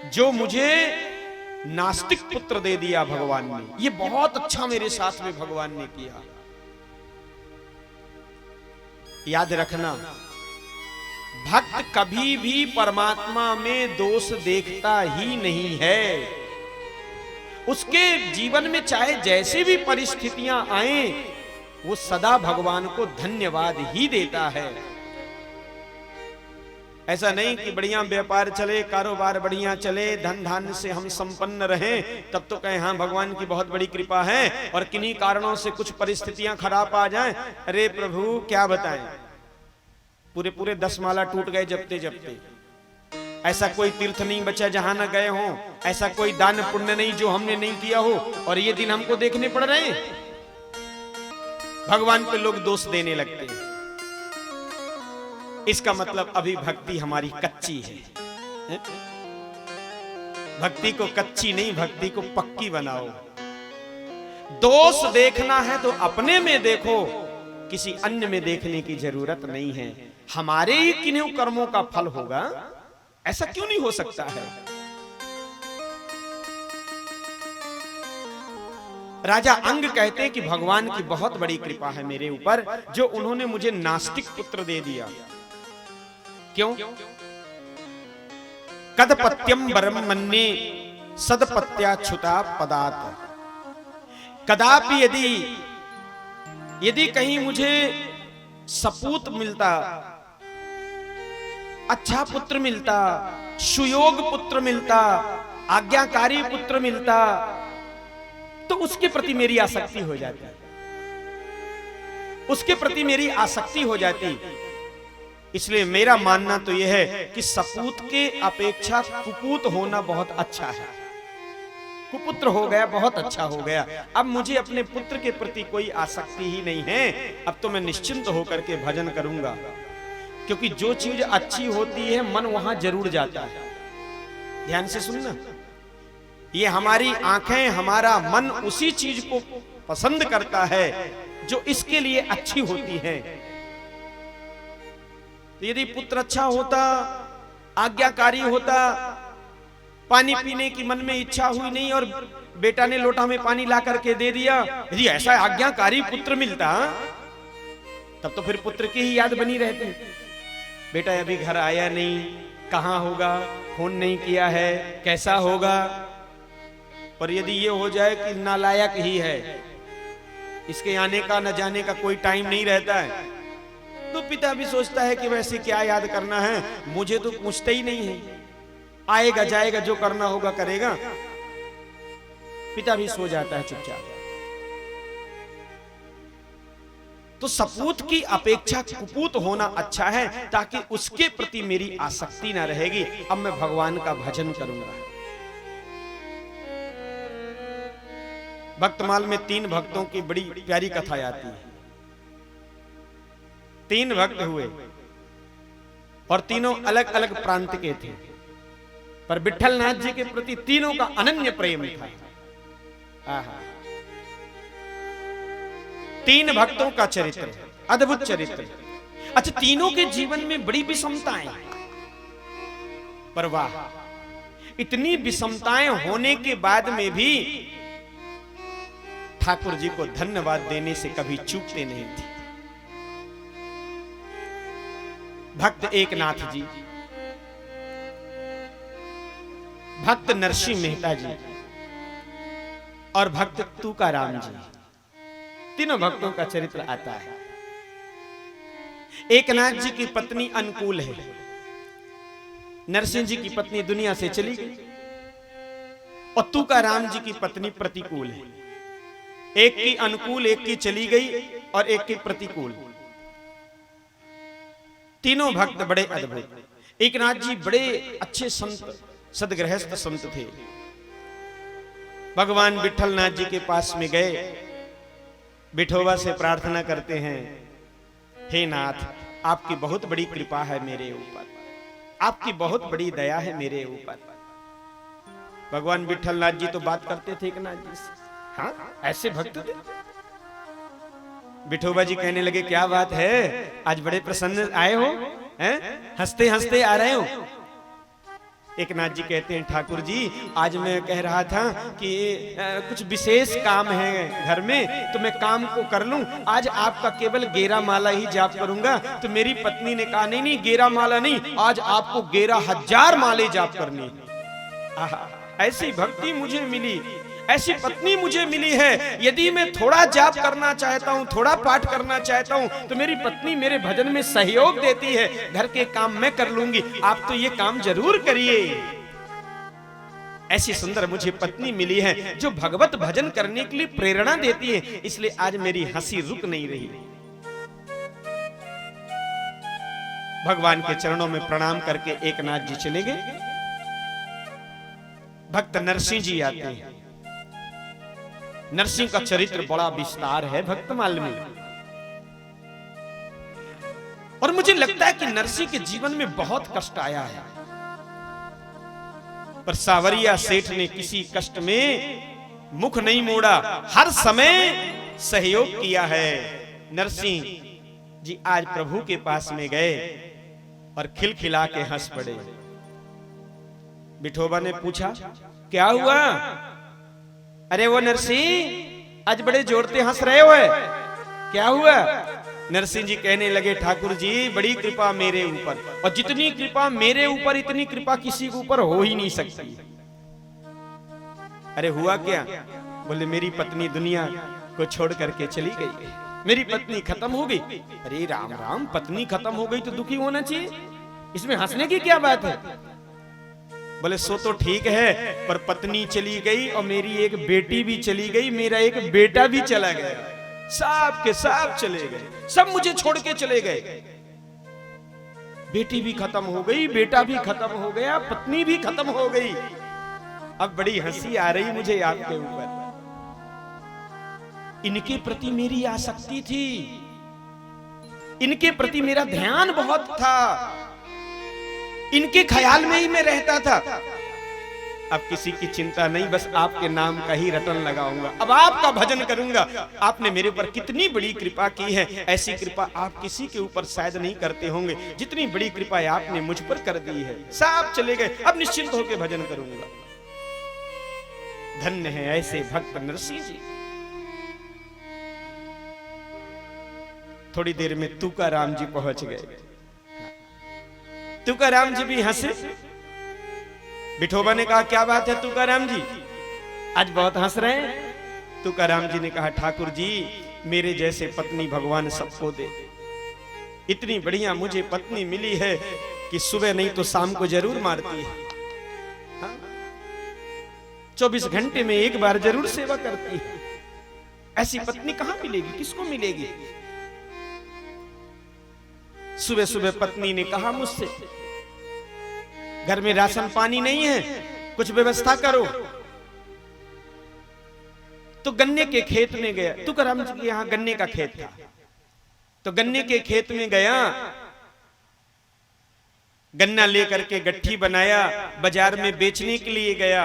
जो मुझे नास्तिक पुत्र दे दिया भगवान ने, ये बहुत अच्छा मेरे साथ में भगवान ने किया। याद रखना, भक्त कभी भी परमात्मा में दोष देखता ही नहीं है। उसके जीवन में चाहे जैसी भी परिस्थितियां आए, वो सदा भगवान को धन्यवाद ही देता है। ऐसा नहीं कि बढ़िया व्यापार चले, कारोबार बढ़िया चले, धन धान्य से हम संपन्न रहें, तब तो कहें हाँ भगवान की बहुत बड़ी कृपा है, और किन्हीं कारणों से कुछ परिस्थितियां खराब आ जाएं, अरे प्रभु क्या बताएं, पूरे पूरे 10 माला टूट गए जपते जपते। ऐसा कोई तीर्थ नहीं बचा जहां न गए हों, ऐसा कोई दान पुण्य नहीं जो हमने नहीं किया हो, और ये दिन हमको देखने पड़ रहे हैं। भगवान पे लोग दोष देने लगते हैं। इसका मतलब अभी भक्ति हमारी कच्ची है। भक्ति को कच्ची नहीं, भक्ति को पक्की बनाओ। दोष देखना है तो अपने में देखो, किसी अन्य में देखने की जरूरत नहीं है। हमारे ही किन्हीं कर्मों का फल होगा, ऐसा क्यों नहीं हो सकता है। राजा अंग कहते कि भगवान की बहुत बड़ी कृपा है मेरे ऊपर, जो उन्होंने मुझे नास्तिक पुत्र दे दिया। क्यों? कदपत्यम वरम मन्ये सदपत्याच्युता पदात्। कदापि यदि कहीं मुझे सपूत मिलता, अच्छा पुत्र मिलता, सुयोग पुत्र मिलता, आज्ञाकारी पुत्र मिलता, तो उसके प्रति मेरी आसक्ति हो जाती, उसके प्रति मेरी आसक्ति हो जाती। इसलिए मेरा मानना तो यह है कि सपूत के अपेक्षा कुपूत होना बहुत अच्छा है। कुपुत्र हो गया, बहुत अच्छा हो गया। अब मुझे अपने पुत्र के प्रति कोई आसक्ति ही नहीं है। अब तो मैं निश्चिंत होकर के भजन करूंगा, क्योंकि जो चीज अच्छी होती है मन वहां जरूर जाता है। ध्यान से सुनना, ये हमारी आंखें, हमारा मन उसी चीज को पसंद करता है जो इसके लिए अच्छी होती है। तो यदि पुत्र अच्छा होता, आज्ञाकारी होता, पानी पीने की मन में इच्छा हुई नहीं और बेटा ने लोटा में पानी ला करके दे दिया, यदि ऐसा आज्ञाकारी पुत्र मिलता, तब तो फिर पुत्र की ही याद बनी रहती। बेटा अभी घर आया नहीं, कहां होगा, फोन नहीं किया है, कैसा होगा। पर यदि ये हो जाए कि नालायक ही है, इसके आने का न जाने का कोई टाइम नहीं रहता है, तो पिता भी सोचता है कि वैसे क्या याद करना है, मुझे तो पूछते ही नहीं है, आएगा जाएगा, जो करना होगा करेगा। पिता भी सो जाता है चुपचाप। तो सपूत की अपेक्षा कुपूत होना अच्छा है, ताकि उसके प्रति मेरी आसक्ति ना रहेगी। अब मैं भगवान का भजन करूंगा। भक्तमाल में 3 भक्तों की बड़ी प्यारी कथा आती है। 3 भक्त हुए और तीनों अलग अलग प्रांत के थे, पर विठल नाथ जी के प्रति तीनों का अनन्य प्रेम था। आहा। 3 भक्तों का चरित्र, अद्भुत चरित्र। अच्छा, तीनों के जीवन में बड़ी विषमताएं, पर वाह, इतनी विषमताएं होने के बाद में भी ठाकुर जी को धन्यवाद देने से कभी चूकते नहीं थे। भक्त एकनाथ जी, भक्त नरसिंह मेहता जी और भक्त तुकाराम जी, तीनों भक्तों का चरित्र आता है। एकनाथ जी की पत्नी अनुकूल है, नरसिंह जी की पत्नी दुनिया से चली गई, और तुकाराम जी की पत्नी प्रतिकूल है। एक की अनुकूल, एक की चली गई और एक की प्रतिकूल। तीनों भक्त बड़े अद्भुत। एकनाथ जी बड़े अच्छे संत, सदगृहस्थ संत थे। भगवान विठल नाथ जी के पास में गए, विठोबा से प्रार्थना करते हैं, हे नाथ, आपकी बहुत बड़ी कृपा है मेरे ऊपर, आपकी बहुत बड़ी दया है मेरे ऊपर। भगवान विठल नाथ जी तो बात करते थे एकनाथ जी से, हाँ ऐसे भक्त थे। विठोबा जी कहने लगे, क्या बात है, आज बड़े प्रसन्न आए हो, हैं? हंसते हंसते आ रहे हो। एक नाथ जी कहते हैं, ठाकुर जी आज मैं कह रहा था कि कुछ विशेष काम है घर में, तो मैं काम को कर लूं, आज आपका केवल गेरा माला ही जाप करूंगा। तो मेरी पत्नी ने कहा, नहीं नहीं गेरा माला नहीं, आज आपको 11,000 माले जाप करनी। ऐसी भक्ति मुझे मिली, ऐसी पत्नी मुझे मिली है। यदि मैं थोड़ा जाप करना चाहता हूँ, थोड़ा पाठ करना चाहता हूँ, तो मेरी पत्नी मेरे भजन में सहयोग देती है। घर के काम मैं कर लूंगी, आप तो ये काम जरूर करिए। ऐसी सुंदर मुझे पत्नी मिली है जो भगवत भजन करने के लिए प्रेरणा देती है। इसलिए आज मेरी हंसी रुक नहीं रही। भगवान के चरणों में प्रणाम करके एक नाथ जी चले गए। भक्त नरसिंह जी आते हैं। नरसिंह का चरित्र बड़ा विस्तार है भक्तमाल में, और मुझे लगता है कि नरसिंह के जीवन में बहुत कष्ट आया है, पर सावरिया सेठ ने किसी कष्ट में मुख नहीं मोड़ा, हर समय सहयोग किया है। नरसिंह जी आज प्रभु के पास में गए और खिलखिला के हंस पड़े। विठोबा ने पूछा, क्या हुआ? अरे वो नरसिंह आज बड़े जोरते हंस रहे हो, क्या हुआ? नरसिंह जी कहने लगे, ठाकुर जी बड़ी कृपा मेरे ऊपर, और जितनी कृपा मेरे ऊपर इतनी कृपा किसी के ऊपर हो ही नहीं सकती। अरे हुआ क्या? बोले मेरी पत्नी दुनिया को छोड़ करके चली गई, मेरी पत्नी खत्म हो गई। अरे राम राम, पत्नी खत्म हो गई तो दुखी होना चाहिए, इसमें हंसने की क्या बात है? बोले सो तो ठीक है, पर पत्नी चली गई और मेरी एक बेटी भी चली गई, मेरा एक बेटा भी चला गया, सब के सब चले गए, सब मुझे छोड़ के चले गए। बेटी भी खत्म हो गई, बेटा भी खत्म हो गया, पत्नी भी खत्म हो गई। अब बड़ी हंसी आ रही मुझे आपके ऊपर। इनके प्रति मेरी आसक्ति थी, इनके प्रति मेरा ध्यान बहुत था, इनके ख्याल में ही मैं रहता था। अब किसी की चिंता नहीं, बस आपके नाम का ही रटन लगाऊंगा, अब आपका भजन करूंगा। आपने मेरे ऊपर कितनी बड़ी कृपा की है, ऐसी कृपा आप किसी के ऊपर शायद नहीं करते होंगे, जितनी बड़ी कृपा आपने मुझ पर कर दी है। सब चले गए, अब निश्चिंत होकर भजन करूंगा। धन्य है ऐसे भक्त नरसिंह जी। थोड़ी देर में तुकाराम जी पहुंच गए। तुकाराम जी भी हंसे। विठोबा ने कहा, क्या बात है तुकाराम जी, आज बहुत हंस रहे हैं? तुकाराम जी ने कहा, ठाकुर जी मेरे जैसे पत्नी भगवान सबको दे। इतनी बढ़िया मुझे पत्नी मिली है कि सुबह नहीं तो शाम को जरूर मारती है, 24 घंटे में एक बार जरूर सेवा करती है। ऐसी पत्नी कहां मिलेगी, किसको मिलेगी? सुबह सुबह पत्नी ने कहा मुझसे, घर में राशन पानी नहीं है, कुछ व्यवस्था करो। तो गन्ने के खेत में गया। तुकाराम जी के यहां गन्ने का खेत था, तो गन्ने के खेत में गया, गन्ना लेकर के गट्ठी बनाया, बाजार में बेचने के लिए गया।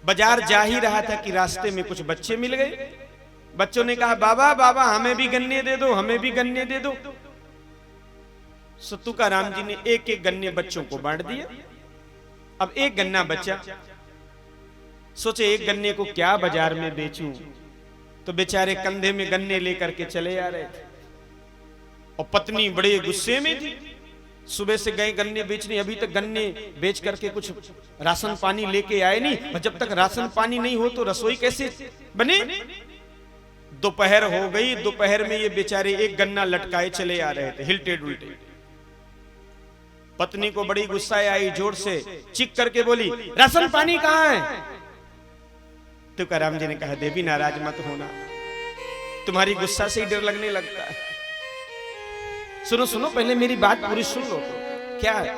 बाजार जा ही रहा था कि रास्ते में कुछ बच्चे मिल गए। बच्चों ने कहा, बाबा बाबा हमें भी गन्ने दे दो, हमें भी गन्ने दे दो। तुकाराम जी ने एक एक गन्ने बच्चों को बांट दिया। अब एक गन्ना बचा, सोचे एक गन्ने को क्या बाजार में बेचूं, तो बेचारे कंधे में गन्ने लेकर के चले आ रहे थे, और पत्नी बड़े गुस्से में थी। सुबह से गए गन्ने बेचने, अभी तक गन्ने बेच करके कुछ राशन पानी लेके आए नहीं, और जब तक राशन पानी नहीं हो तो रसोई कैसे बने? दोपहर हो गई, दोपहर में ये बेचारे एक गन्ना लटकाए चले आ रहे थे, हिलटे डुलटे। पत्नी को बड़ी गुस्सा आई, जोर से चीख करके बोली, राशन पानी कहां है? तुकाराम जी ने कहा, देवी नाराज मत होना, तुम्हारी गुस्सा से ही डर लगने लगता है। सुनो सुनो, पहले मेरी बात पूरी सुन लो। क्या है?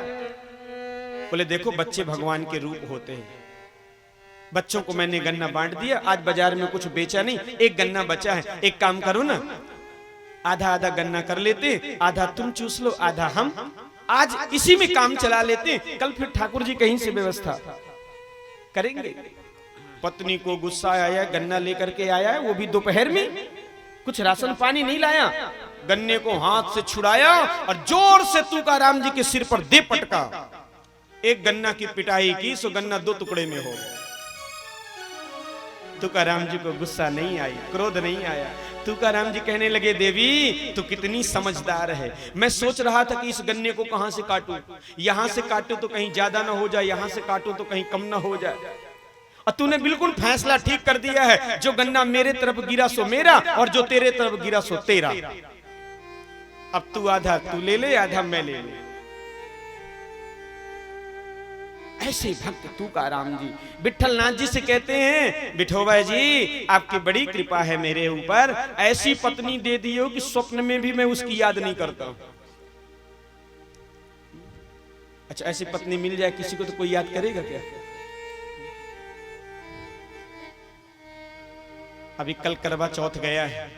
बोले देखो बच्चे भगवान के रूप होते हैं, बच्चों को मैंने गन्ना बांट दिया, आज बाजार में कुछ बेचा नहीं, एक गन्ना बचा है। एक काम करो ना, आधा आधा गन्ना कर लेते, आधा तुम चूस लो, आधा हम, आज इसी में काम चला लेते, कल फिर ठाकुर जी कहीं से व्यवस्था करेंगे। पत्नी को गुस्सा आया, गन्ना लेकर के आया है, वो भी दोपहर में, कुछ राशन पानी नहीं लाया। गन्ने को हाथ से छुड़ाया और जोर से तुकाराम जी के सिर पर दे पटका। एक गन्ना की पिटाई की, सो गन्ना 2 टुकड़े में हो गया। तुकाराम जी को गुस्सा नहीं आई, क्रोध नहीं आया। तुकाराम जी कहने लगे, देवी तू कितनी समझदार है। मैं सोच रहा था कि इस गन्ने को कहां से काटूं, यहां से काटूं तो कहीं ज्यादा ना हो जाए, यहां से काटूं तो कहीं कम ना हो जाए। और तूने बिल्कुल फैसला ठीक कर दिया है, जो गन्ना मेरे तरफ गिरा सो मेरा, और जो तेरे तरफ गिरा सो तेरा। अब तू आधा तू ले ले, आधा मैं ले ले। ऐसे भक्त तुकाराम जी विठलनाथ जी से कहते हैं, विठोबा जी आपकी बड़ी कृपा है मेरे ऊपर, ऐसी पत्नी दे दियो कि स्वप्न में भी मैं उसकी याद नहीं करता। अच्छा, ऐसी पत्नी मिल जाए किसी को तो कोई याद करेगा क्या? अभी कल करवा चौथ गया है,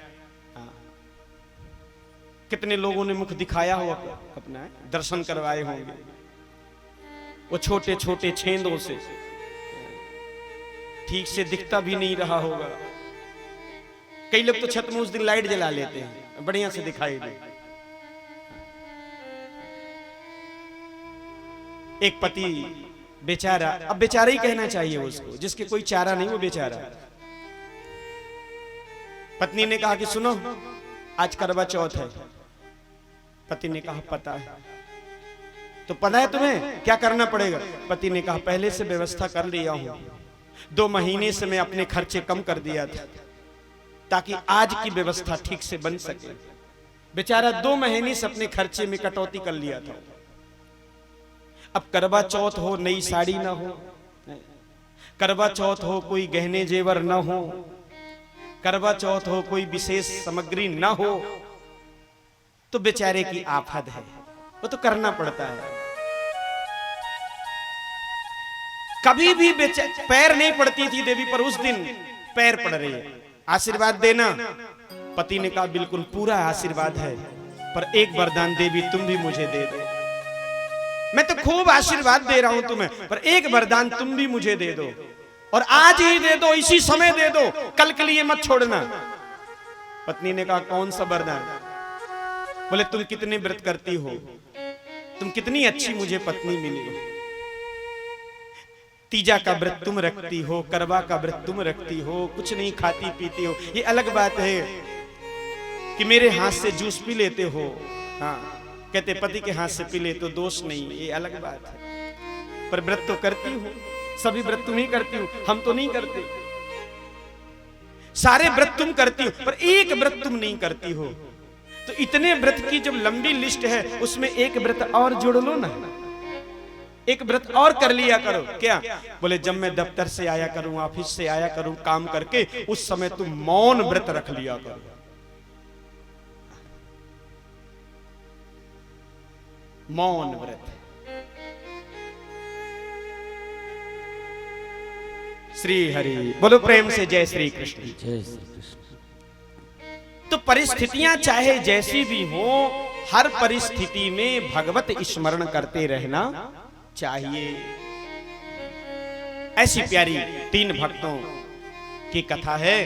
कितने लोगों ने मुख दिखाया हो अपना, दर्शन करवाए होंगे, वो छोटे छोटे छेंदों से, ठीक से दिखता भी नहीं रहा होगा। कई लोग तो छत में उस दिन लाइट जला लेते हैं, बढ़िया से दिखाई दे। एक पति बेचारा, अब बेचारा ही कहना चाहिए उसको, जिसके कोई चारा नहीं वो बेचारा। पत्नी ने कहा कि सुनो आज करवा चौथ है। पति ने कहा पता है। तो पता है तुम्हें क्या करना पड़ेगा? पति ने कहा पहले से व्यवस्था कर लिया हूं, 2 महीने से मैं अपने खर्चे कम कर दिया था ताकि आज की व्यवस्था ठीक से बन सके। बेचारा 2 महीने से अपने खर्चे में कटौती कर लिया था। अब करवा चौथ हो, नई साड़ी ना हो, करवा चौथ हो कोई गहने जेवर ना हो, करवा चौथ हो कोई विशेष सामग्री ना हो, तो बेचारे की आफत है, वो तो करना पड़ता है। कभी भी पैर नहीं पड़ती थी देवी पर, उस दिन पैर पड़ रही है, आशीर्वाद देना। पति ने कहा बिल्कुल पूरा आशीर्वाद है, पर एक वरदान देवी तुम भी मुझे दे दो। मैं तो खूब आशीर्वाद दे रहा हूं तुम्हें, पर एक वरदान तुम भी मुझे दे दो, और आज ही दे दो, इसी समय दे दो, कल के लिए मत छोड़ना। पत्नी ने कहा कौन सा वरदान? बोले तुम कितने व्रत करती हो, तुम कितनी अच्छी मुझे पत्नी मिली हो। तीजा का व्रत तुम रखती हो, करवा का व्रत तुम रखती हो, कुछ नहीं खाती पीती हो, ये अलग बात है कि मेरे हाथ से जूस पी लेते हो, हाँ कहते पति के हाथ से पी ले तो दोष नहीं, ये अलग बात है। पर व्रत तो करती हो, सभी व्रत तुम ही करती हो, हम तो नहीं करते। सारे व्रत तुम करती हो, पर एक व्रत तुम नहीं करती हो। तो इतने व्रत की जब लंबी लिस्ट है, उसमें एक व्रत और जोड़ लो ना, एक व्रत और कर लिया करो। क्या? बोले जब मैं दफ्तर से आया करूं, ऑफिस से आया करूं काम करके, उस समय तुम मौन व्रत रख लिया करो। मौन व्रत। श्री हरि बोलो प्रेम से, जय श्री कृष्ण। जय श्री कृष्ण। तो परिस्थितियां चाहे जैसी भी हो, हर परिस्थिति में भगवत स्मरण करते रहना चाहिए। ऐसी प्यारी 3 भक्तों की कथा है।